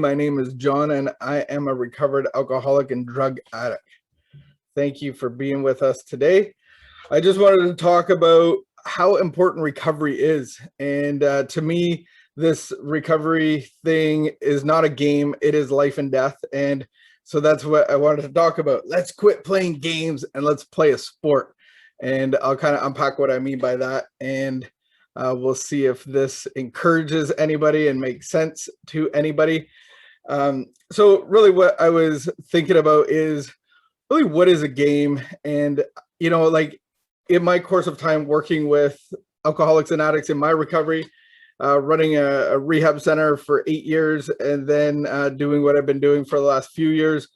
My name is John, and I am a recovered alcoholic and drug addict. Thank you for being with us today. I just wanted to talk about how important recovery is. And to me, this recovery thing is not a game, it is life and death. And so that's what I wanted to talk about. Let's quit playing games and let's play a sport. And I'll kind of unpack what I mean by that. And we'll see if this encourages anybody and makes sense to anybody. So really what I was thinking about is really what is a game? And, like in my course of time working with alcoholics and addicts in my recovery, running a rehab center for 8 years, and then doing what I've been doing for the last few years,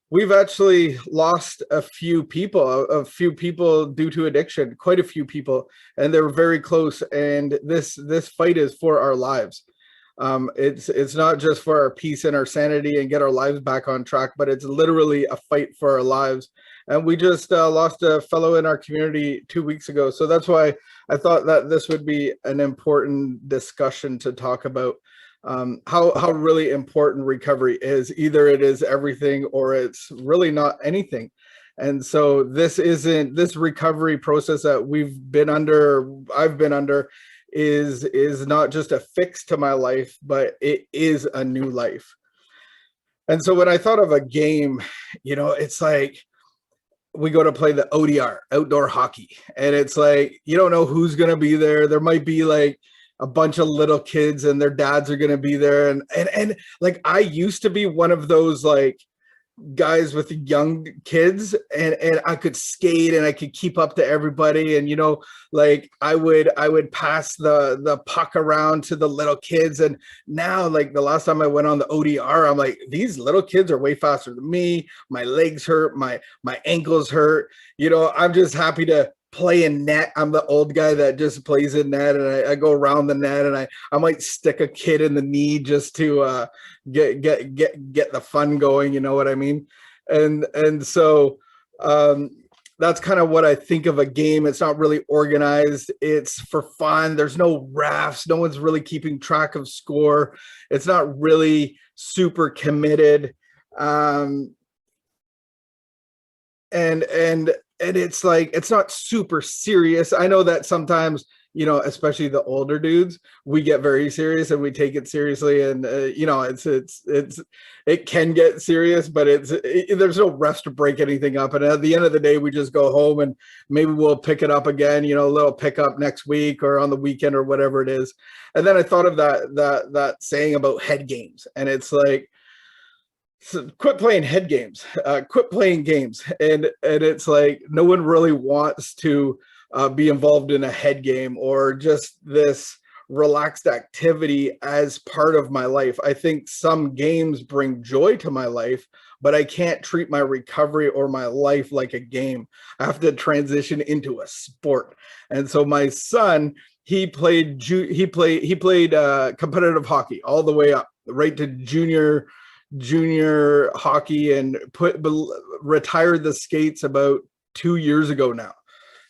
we've actually lost a few people due to addiction, quite a few people, and they're very close. And this fight is for our lives. It's not just for our peace and our sanity and get our lives back on track, but it's literally a fight for our lives. And we just lost a fellow in our community 2 weeks ago. So that's why I thought that this would be an important discussion to talk about how really important recovery is. Either it is everything or it's really not anything. And so this recovery process that I've been under, is not just a fix to my life, but it is a new life. And so when I thought of a game, it's like we go to play the ODR, outdoor hockey, and it's like you don't know who's going to be there. There might be like a bunch of little kids and their dads are going to be there, and like I used to be one of those like guys with young kids, and I could skate and I could keep up to everybody, and like I would pass the puck around to the little kids. And now, like the last time I went on the ODR, I'm like, these little kids are way faster than me. My legs hurt, my ankles hurt. I'm just happy to play in net. I'm the old guy that just plays in net, and I go around the net, and I might stick a kid in the knee just to get the fun going. You know what I mean? And so that's kind of what I think of a game. It's not really organized. It's for fun. There's no refs. No one's really keeping track of score. It's not really super committed. And it's like, it's not super serious. I know that sometimes, especially the older dudes, we get very serious and we take it seriously. And, it can get serious, but there's no rest to break anything up. And at the end of the day, we just go home and maybe we'll pick it up again, a little pickup next week or on the weekend or whatever it is. And then I thought of that saying about head games. And it's like, so quit playing head games, quit playing games. And it's like, no one really wants to be involved in a head game or just this relaxed activity as part of my life. I think some games bring joy to my life, but I can't treat my recovery or my life like a game. I have to transition into a sport. And so my son, he played competitive hockey all the way up, right to junior hockey, and retired the skates about 2 years ago now.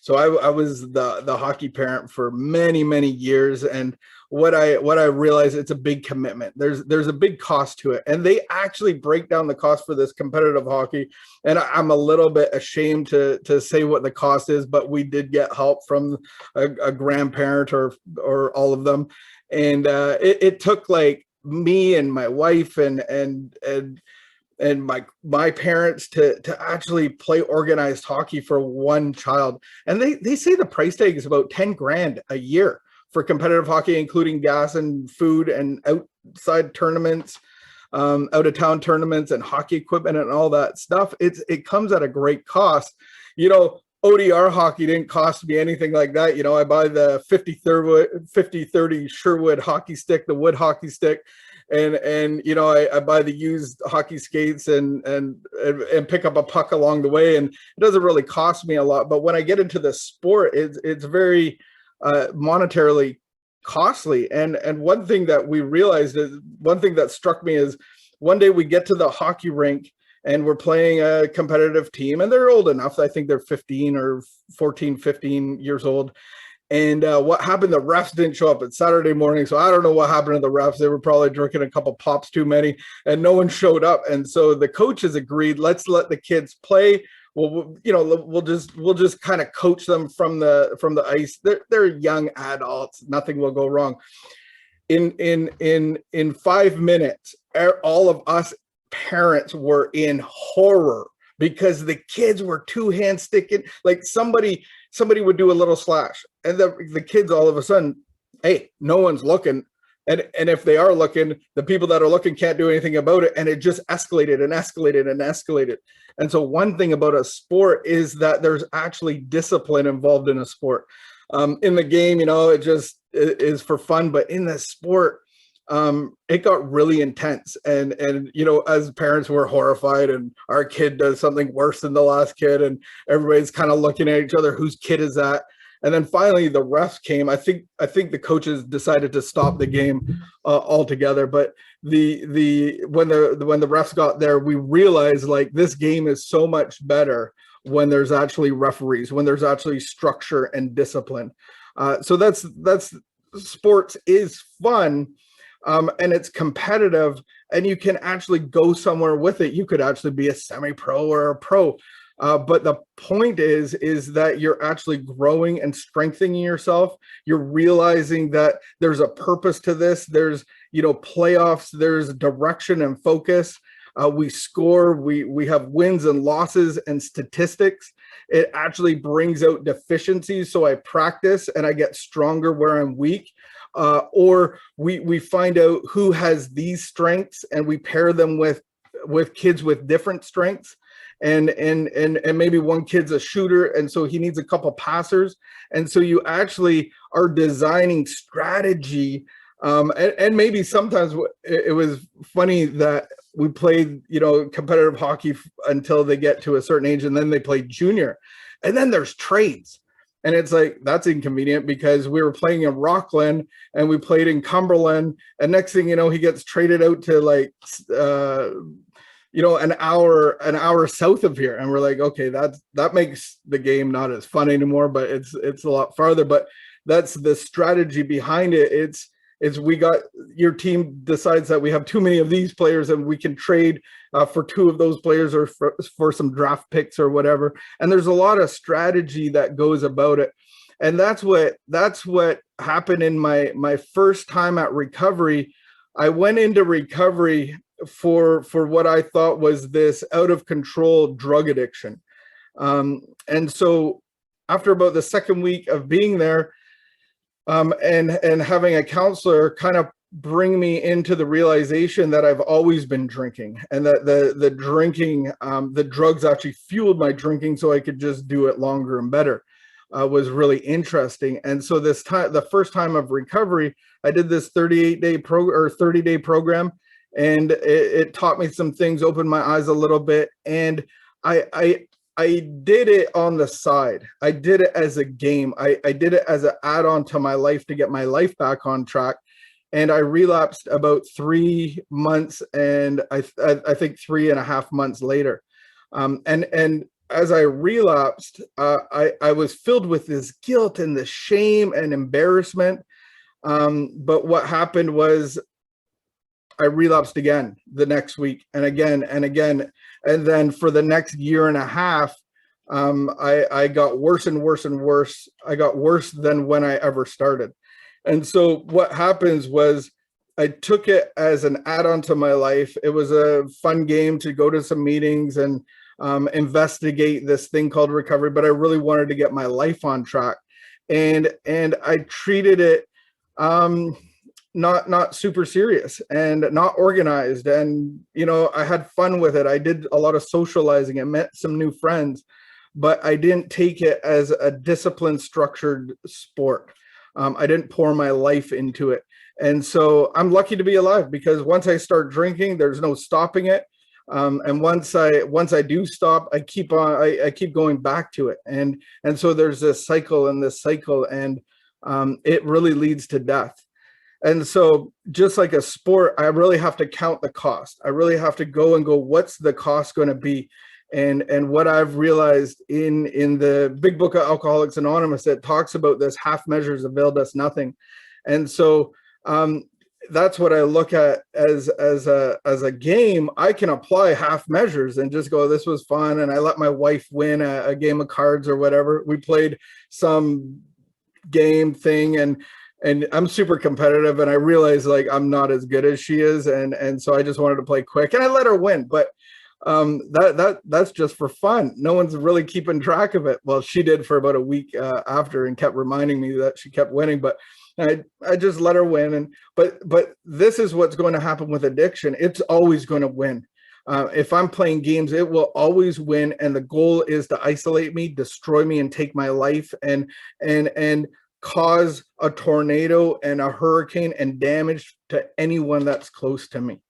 So I was the hockey parent for many years, and what I realized, it's a big commitment. There's a big cost to it, and they actually break down the cost for this competitive hockey, and I'm a little bit ashamed to say what the cost is, but we did get help from a grandparent or all of them, and it took like me and my wife and my parents to actually play organized hockey for one child. And they say the price tag is about 10 grand a year for competitive hockey, including gas and food and outside tournaments, out of town tournaments and hockey equipment and all that stuff. It comes at a great cost. ODR hockey didn't cost me anything like that. I buy the 50-30 Sherwood hockey stick, the wood hockey stick, and I buy the used hockey skates and pick up a puck along the way, and it doesn't really cost me a lot. But when I get into the sport, it's very monetarily costly. And one thing that we realized is, one thing that struck me is, one day we get to the hockey rink and we're playing a competitive team, and they're old enough. I think they're 15 or 14, 15 years old. And what happened, the refs didn't show up. It's Saturday morning, so I don't know what happened to the refs. They were probably drinking a couple pops too many, and no one showed up. And so the coaches agreed, let's let the kids play. Well, we'll just kind of coach them from the ice. They're young adults. Nothing will go wrong. In 5 minutes, all of us parents were in horror because the kids were two hand sticking. Like somebody would do a little slash, and the kids all of a sudden, hey, no one's looking. And if they are looking, the people that are looking can't do anything about it. And it just escalated and escalated and escalated. And so one thing about a sport is that there's actually discipline involved in a sport. In the game, it just is for fun, but in the sport, it got really intense. And as parents, we're horrified, and our kid does something worse than the last kid, and everybody's kind of looking at each other, whose kid is that? And then finally the refs came. I think the coaches decided to stop the game altogether. But when the refs got there, we realized like this game is so much better when there's actually referees, when there's actually structure and discipline. So that's sports is fun, and it's competitive, and you can actually go somewhere with it. You could actually be a semi-pro or a pro. But the point is that you're actually growing and strengthening yourself. You're realizing that there's a purpose to this. There's, playoffs, there's direction and focus. We score, we have wins and losses and statistics. It actually brings out deficiencies. So I practice and I get stronger where I'm weak. Or we find out who has these strengths, and we pair them with kids with different strengths. And maybe one kid's a shooter, and so he needs a couple passers. And so you actually are designing strategy. And maybe sometimes it was funny that we played, competitive hockey until they get to a certain age, and then they play junior. And then there's trades. And it's like, that's inconvenient because we were playing in Rockland and we played in Cumberland. And next thing you know, he gets traded out to like, an hour south of here. And we're like, okay, that makes the game not as fun anymore, but it's a lot farther. But that's the strategy behind it. It's we got, your team decides that we have too many of these players and we can trade for two of those players, or for some draft picks or whatever. And there's a lot of strategy that goes about it. And that's what happened in my first time at recovery. I went into recovery for what I thought was this out of control drug addiction. And so after about the second week of being there, and having a counselor kind of bring me into the realization that I've always been drinking, and that the drinking, the drugs actually fueled my drinking so I could just do it longer and better, was really interesting. And so this time, the first time of recovery, I did this 30-day program, and it taught me some things, opened my eyes a little bit. And I did it on the side. I did it as a game. I did it as an add-on to my life to get my life back on track. And I relapsed about 3 months, and I think 3.5 months later. And as I relapsed, I was filled with this guilt and this shame and embarrassment. But what happened was I relapsed again the next week, and again and again. And then for the next 1.5 years, I got worse and worse and worse. I got worse than when I ever started. And so what happens was I took it as an add-on to my life. It was a fun game to go to some meetings and investigate this thing called recovery, but I really wanted to get my life on track. And I treated it not super serious and not organized. And, I had fun with it. I did a lot of socializing. I met some new friends, but I didn't take it as a disciplined, structured sport. I didn't pour my life into it. And so I'm lucky to be alive, because once I start drinking, there's no stopping it. And once I do stop, I keep going back to it. And so there's this cycle and this cycle, and it really leads to death. And so just like a sport, I really have to count the cost. I really have to go, what's the cost going to be? And what I've realized in the big book of Alcoholics Anonymous, that talks about this, half measures availed us nothing. And so that's what I look at as a game. I can apply half measures and just go, this was fun. And I let my wife win a game of cards or whatever. We played some game thing, and I'm super competitive, and I realize like I'm not as good as she is, and so I just wanted to play quick, and I let her win. But that's just for fun. No one's really keeping track of it. Well, she did for about a week after, and kept reminding me that she kept winning, but I just let her win. And but this is what's going to happen with addiction. It's always going to win. If I'm playing games, it will always win, and the goal is to isolate me, destroy me, and take my life, and cause a tornado and a hurricane and damage to anyone that's close to me.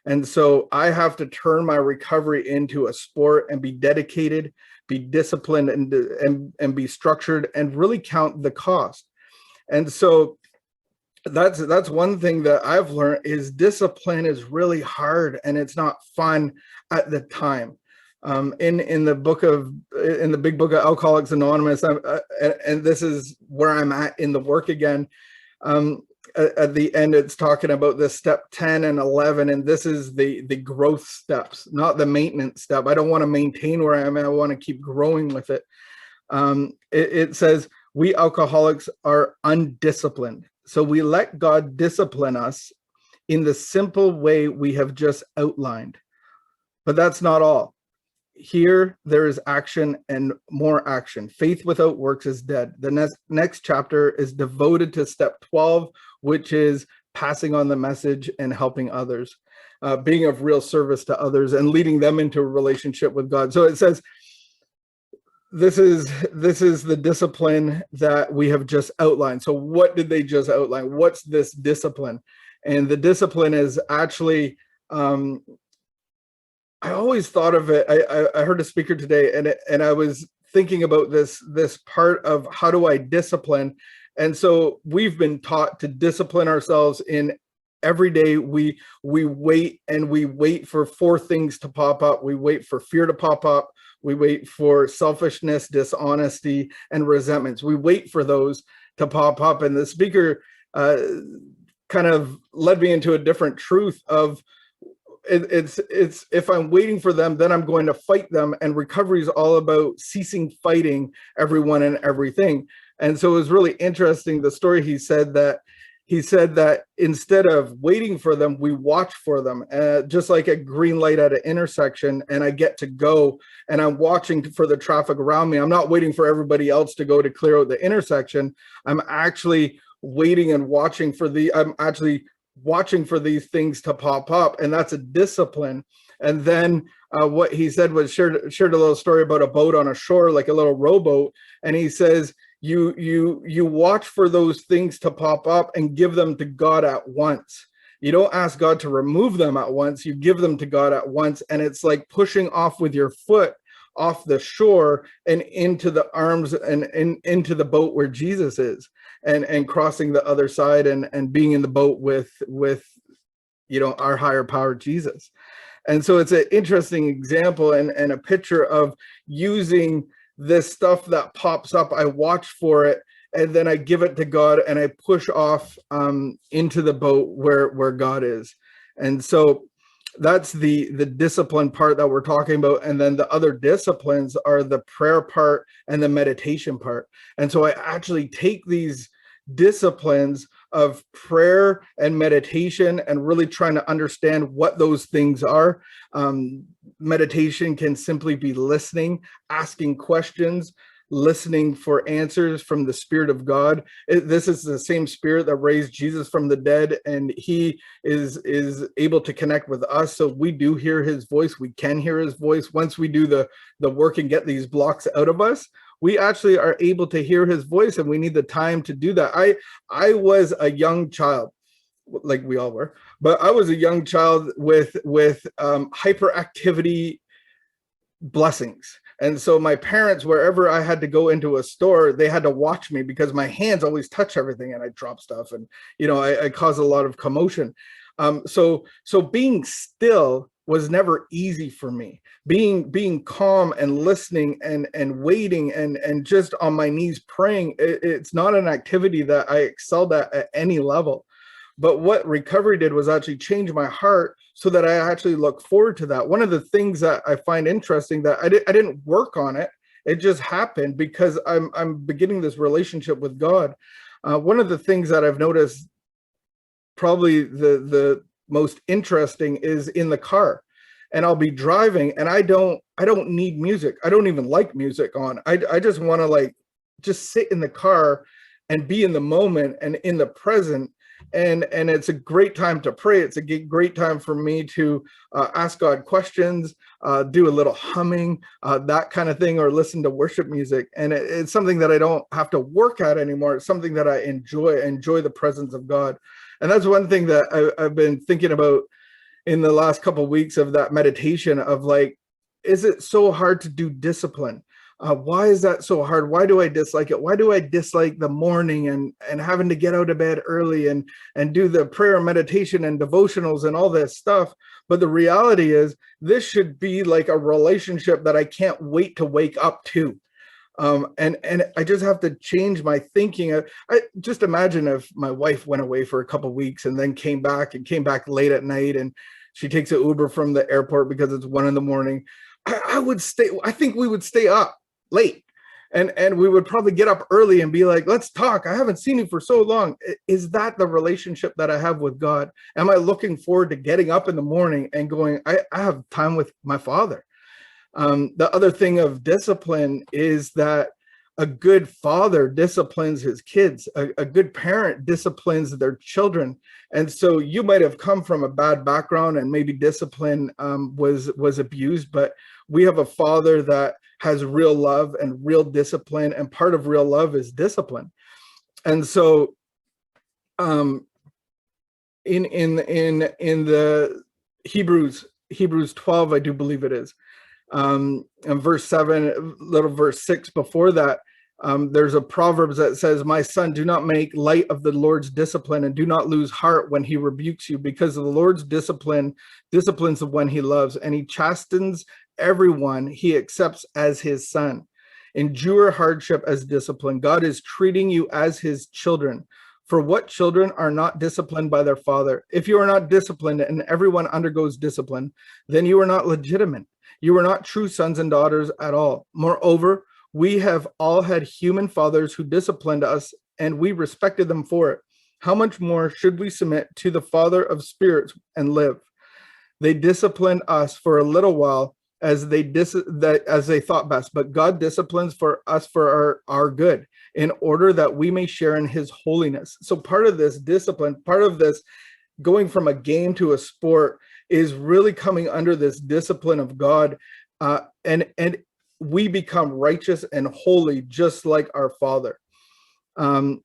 And so I have to turn my recovery into a sport and be dedicated, be disciplined, and be structured, and really count the cost. And so that's one thing that I've learned, is discipline is really hard, and it's not fun at the time. In the big book of Alcoholics Anonymous, and this is where I'm at in the work again. At the end, it's talking about this step 10 and 11, and this is the growth steps, not the maintenance step. I don't want to maintain where I am. I want to keep growing with it. It says, we alcoholics are undisciplined, so we let God discipline us in the simple way we have just outlined. But that's not all. Here there is action, and more action. Faith without works is dead. The next chapter is devoted to step 12, which is passing on the message and helping others, being of real service to others, and leading them into a relationship with God. So it says, this is the discipline that we have just outlined. So what did they just outline? What's this discipline? And the discipline is actually, I always thought of it. I heard a speaker today, and I was thinking about this part of how do I discipline. And so we've been taught to discipline ourselves in every day. We wait for 4 things to pop up. We wait for fear to pop up. We wait for selfishness, dishonesty, and resentments. We wait for those to pop up. And the speaker kind of led me into a different truth of, it's if I'm waiting for them, then I'm going to fight them. And recovery is all about ceasing fighting everyone and everything. And so it was really interesting, the story he said that instead of waiting for them, we watch for them, just like a green light at an intersection, and I get to go, and I'm watching for the traffic around me. I'm not waiting for everybody else to go to clear out the intersection. I'm actually waiting and watching for these things to pop up, and that's a discipline. And then what he said was shared a little story about a boat on a shore, like a little rowboat, and he says you watch for those things to pop up and give them to God at once. You don't ask God to remove them at once, you give them to God at once. And it's like pushing off with your foot off the shore and into the arms and into the boat where Jesus is, and crossing the other side and being in the boat with our higher power, Jesus. And so it's an interesting example and a picture of using this stuff that pops up. I watch for it, and then I give it to God, and I push off into the boat where God is. And so that's the discipline part that we're talking about. And then the other disciplines are the prayer part and the meditation part. And so I actually take these disciplines of prayer and meditation and really trying to understand what those things are. Meditation can simply be listening, asking questions, listening for answers from the Spirit of God. This is the same Spirit that raised Jesus from the dead, and he is able to connect with us. So we do hear his voice. We can hear his voice. Once we do the work and get these blocks out of us, we actually are able to hear his voice, and we need the time to do that. I was a young child, like we all were, but I was a young child with hyperactivity blessings. And so my parents, wherever I had to go into a store, they had to watch me because my hands always touch everything, and I drop stuff, and I cause a lot of commotion. So being still was never easy for me. Being calm and listening and waiting and just on my knees praying, it's not an activity that I excelled at any level. But what recovery did was actually change my heart so that I actually look forward to that. One of the things that I find interesting, that I didn't work on it. It just happened because I'm beginning this relationship with God. One of the things that I've noticed, probably the most interesting, is in the car. And I'll be driving and I don't need music. I don't even like music on. I just want to like just sit in the car and be in the moment and in the present. And it's a great time to pray. It's a great time for me to ask God questions, do a little humming, that kind of thing, or listen to worship music. And it's something that I don't have to work at anymore. It's something that I enjoy the presence of God. And that's one thing that I've been thinking about in the last couple of weeks, of that meditation of like, is it so hard to do discipline? Why is that so hard? Why do I dislike it? Why do I dislike the morning and having to get out of bed early and do the prayer and meditation and devotionals and all this stuff? But the reality is, this should be like a relationship that I can't wait to wake up to. And I just have to change my thinking. I just imagine if my wife went away for a couple of weeks and then came back late at night, and she takes an Uber from the airport because it's 1 a.m. I would stay. I think we would stay up late, and we would probably get up early and be like, let's talk. I haven't seen you for so long. Is that the relationship that I have with God? Am I looking forward to getting up in the morning and going, I have time with my Father? The other thing of discipline is that a good father disciplines his kids. A good parent disciplines their children. And so you might have come from a bad background and maybe discipline was abused, but we have a Father that has real love and real discipline, and part of real love is discipline. And so in the Hebrews 12, I do believe it is, and verse 7, little verse 6 before that, there's a Proverbs that says, my son, do not make light of the Lord's discipline, and do not lose heart when he rebukes you, because the Lord's disciplines the one he loves, and he chastens everyone he accepts as his son. Endure hardship as discipline. God is treating you as his children. For what children are not disciplined by their father? If you are not disciplined, and everyone undergoes discipline, then you are not legitimate. You are not true sons and daughters at all. Moreover, we have all had human fathers who disciplined us, and we respected them for it. How much more should we submit to the Father of spirits and live? They disciplined us for a little while as they thought best, but God disciplines for us for our good, in order that we may share in his holiness. So part of this discipline, part of this going from a game to a sport, is really coming under this discipline of God, and we become righteous and holy just like our Father. The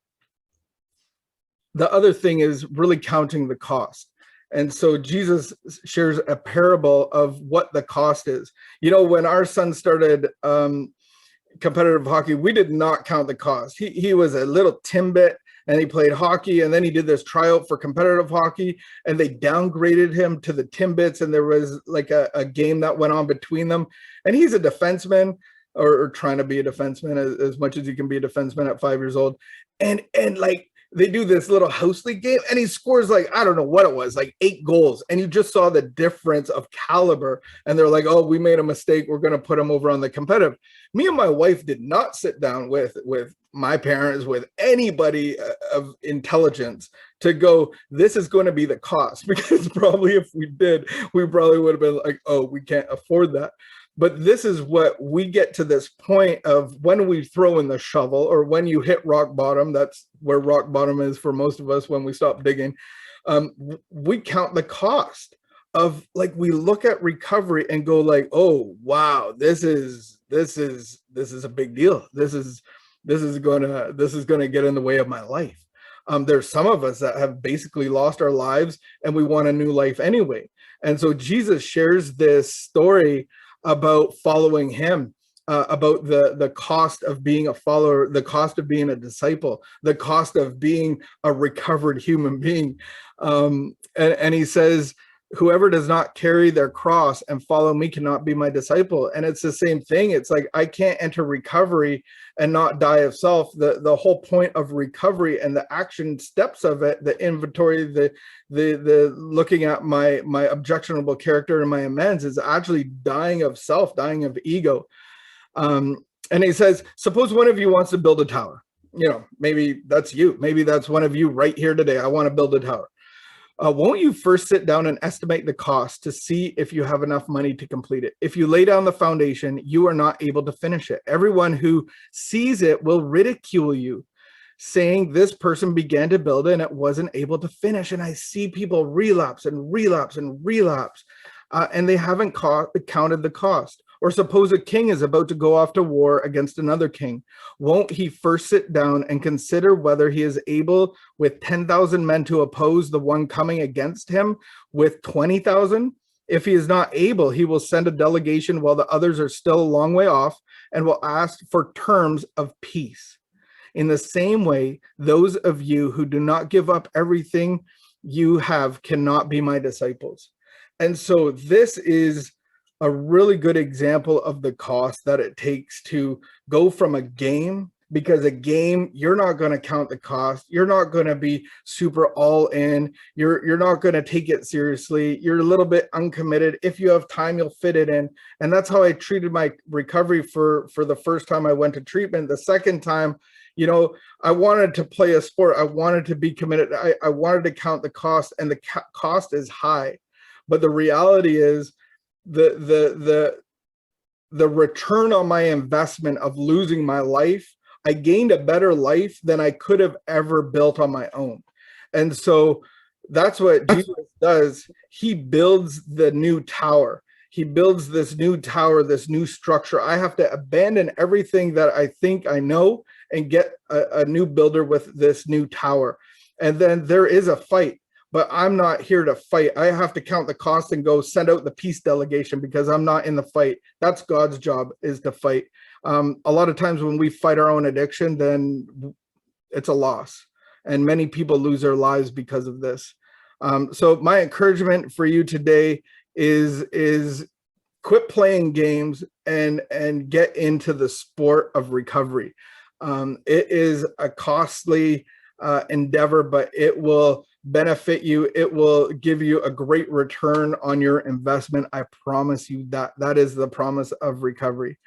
other thing is really counting the cost. And so Jesus shares a parable of what the cost is. You know, when our son started competitive hockey, we did not count the cost. He was a little Timbit, and he played hockey, and then he did this tryout for competitive hockey, and they downgraded him to the Timbits, and there was like a game that went on between them. And he's a defenseman, or trying to be a defenseman, as much as you can be a defenseman at 5 years old. And like, they do this little house league game, and he scores like, I don't know what it was, like 8 goals. And you just saw the difference of caliber. And they're like, oh, we made a mistake. We're going to put him over on the competitive. Me and my wife did not sit down with my parents, with anybody of intelligence, to go, this is going to be the cost. Because probably if we did, we probably would have been like, oh, we can't afford that. But this is what we get to this point of when we throw in the shovel, or when you hit rock bottom. That's where rock bottom is for most of us, when we stop digging. We count the cost of, like, we look at recovery and go like, oh, wow, this is a big deal. This is gonna get in the way of my life. There's some of us that have basically lost our lives, and we want a new life anyway. And so Jesus shares this story about following him, about the cost of being a follower, the cost of being a disciple, the cost of being a recovered human being. And he says, whoever does not carry their cross and follow me cannot be my disciple. And it's the same thing. It's like, I can't enter recovery and not die of self. The whole point of recovery and the action steps of it, the inventory, the looking at my objectionable character and my amends, is actually dying of self, dying of ego. And he says, suppose one of you wants to build a tower. You know, maybe that's you. Maybe that's one of you right here today. I want to build a tower. Won't you first sit down and estimate the cost to see if you have enough money to complete it? If you lay down the foundation, you are not able to finish it. Everyone who sees it will ridicule you, saying this person began to build it and it wasn't able to finish. And I see people relapse and relapse and relapse, and they haven't counted the cost. Or suppose a king is about to go off to war against another king. Won't he first sit down and consider whether he is able with 10,000 men to oppose the one coming against him with 20,000? If he is not able, he will send a delegation while the others are still a long way off and will ask for terms of peace. In the same way, those of you who do not give up everything you have cannot be my disciples. And so this is a really good example of the cost that it takes to go from a game, because a game, you're not going to count the cost. You're not going to be super all in. You're not going to take it seriously. You're a little bit uncommitted. If you have time, you'll fit it in. And that's how I treated my recovery for the first time I went to treatment. The second time, you know, I wanted to play a sport. I wanted to be committed. I wanted to count the cost, and the cost is high. But the reality is, the return on my investment of losing my life, I gained a better life than I could have ever built on my own. And so that's what Jesus does. He builds the new tower. He builds this new tower, this new structure. I have to abandon everything that I think I know and get a new builder with this new tower. And then there is a fight. But I'm not here to fight. I have to count the cost and go send out the peace delegation, because I'm not in the fight. That's God's job, is to fight. A lot of times when we fight our own addiction, then it's a loss. And many people lose their lives because of this. So my encouragement for you today is quit playing games and get into the sport of recovery. It is a costly endeavor, but it will benefit you. It will give you a great return on your investment. I promise you that. That is the promise of recovery.